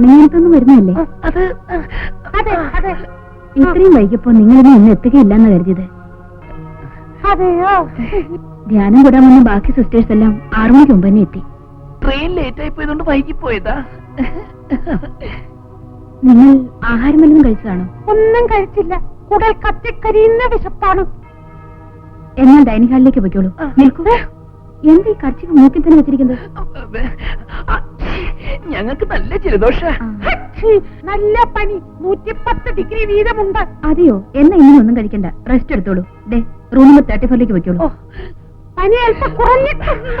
ഭരണങ്ങാനത്തൊന്നും വരുന്നല്ലേ? ഇത്രയും വൈകിയപ്പോ നിങ്ങളിനി ഇന്ന് എത്തുകയില്ലെന്ന് കരുതിയത്. അതെയോ? ധ്യാനം കൂടാൻ വന്ന ബാക്കി സിസ്റ്റേഴ്സ് എല്ലാം 6 മണിക്ക് മുമ്പ് തന്നെ എത്തി. ട്രെയിൻ ലേറ്റ് ആയി പോയതുകൊണ്ട് വൈകി പോയതാ. നിങ്ങൾ ആഹാരം വല്ലതും കഴിച്ചതാണോ? ഒന്നും കഴിച്ചില്ല. കുടൽ കത്തിക്കരിയുന്ന വിശപ്പാണ്. എന്നാൽ ഡൈനിങ് ഹാളിലേക്ക് പോയിക്കോളൂ. നിൽക്കൂ. എന്തീ കർച്ചിക്ക് മൂക്കിൽ തന്നെ വെച്ചിരിക്കുന്നത്? ഞങ്ങൾക്ക് നല്ല ജലദോഷ. നല്ല പനി. 110 ഡിഗ്രി വീതമുണ്ട്. അതെയോ? എന്നാ ഇനി ഒന്നും കഴിക്കണ്ട, റെസ്റ്റ് എടുത്തോളൂ. ഡേ, റൂം നമ്പർ 34ലേക്ക് വെക്കോളൂ. പനി അല്പം കുറഞ്ഞിട്ടുണ്ട്.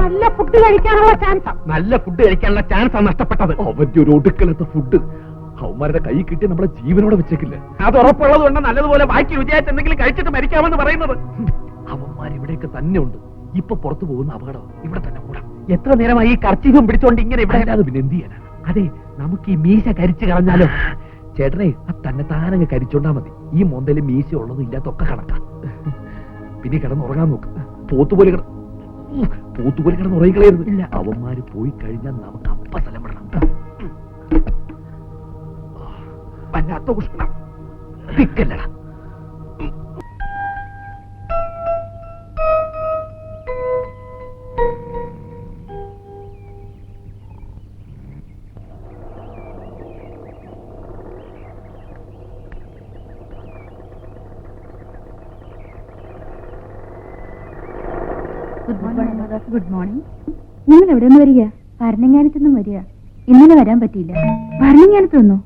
നല്ല ഫുഡ് കഴിക്കാനുള്ള ചാൻസ്. നല്ല ഫുഡ് കഴിക്കാനുള്ള ചാൻസാണ് നഷ്ടപ്പെട്ടത്. അവന്റെ ഒരു ഒടുക്കലത്തെ ഫുഡ് അവന്മാരുടെ കൈ കിട്ടി നമ്മളെ ജീവനോടെ വെച്ചേക്കില്ല. അത് ഉറപ്പുള്ളത് കൊണ്ട് നല്ലതുപോലെ ബാക്കി രുചിയായിട്ട് എന്തെങ്കിലും കഴിച്ചിട്ട് മരിക്കാമെന്ന് പറയുന്നത്. അവന്മാർ ഇവിടെയൊക്കെ തന്നെ ഉണ്ട്. ഇപ്പൊ പുറത്തു പോകുന്ന അപകടം ഇവിടെ തന്നെ കൂടാം. എത്ര നേരമായി ഈ കർച്ചീഫും പിടിച്ചോണ്ട് ഇങ്ങനെ ഇവിടെ അല്ലാതെ പിന്നെ എന്ത് ചെയ്യാനാണ്? അതെ, നമുക്ക് ഈ മീശ കരിച്ചു കളഞ്ഞാലോ? ചേട്ടനെ ആ തന്നെ താനങ്ങ് കരിച്ചോണ്ടാ മതി. ഈ മൊന്തയില് മീശ ഉള്ളതും ഇല്ലാത്തൊക്കെ കണക്കാം. പിന്നെ കിടന്നുറങ്ങാൻ നോക്ക്. പോത്തുപോലെ കിടന്നുറങ്ങിക്കളയരുത്. അവന്മാര് പോയി കഴിഞ്ഞാൽ നമുക്ക് അപ്പ സ്ഥലം വിടണം. വല്ലാത്ത ഉഷ്ണം തിക്കല്ലടാ. Good morning. നിങ്ങൾ എവിടെ നിന്ന് വരിക? ഭരണങ്ങാനത്തുനിന്നും വരിക. ഇന്നലെ വരാൻ പറ്റിയില്ല. ഭരണങ്ങാനത്ത് വന്നോ?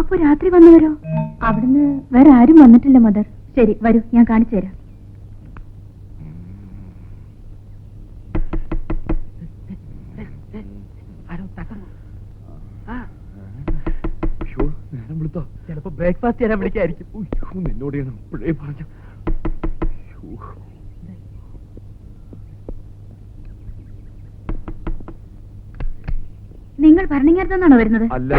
അപ്പൊ രാത്രി വന്നവരോ? അവിടുന്ന് വേറെ ആരും വന്നിട്ടില്ല മദർ. ശരി, വരൂ, ഞാൻ കാണിച്ചു തരാം. ചിലപ്പോ ബ്രേക്ക്ഫാസ്റ്റ് ചെയ്യാൻ വിളിക്കായിരിക്കും. നിന്നോട് ഞാൻ ഇപ്പോഴേ പറഞ്ഞു. നിങ്ങൾ ഭരണങ്ങാനത്ത് നിന്നാണോ വരുന്നത്? അല്ല.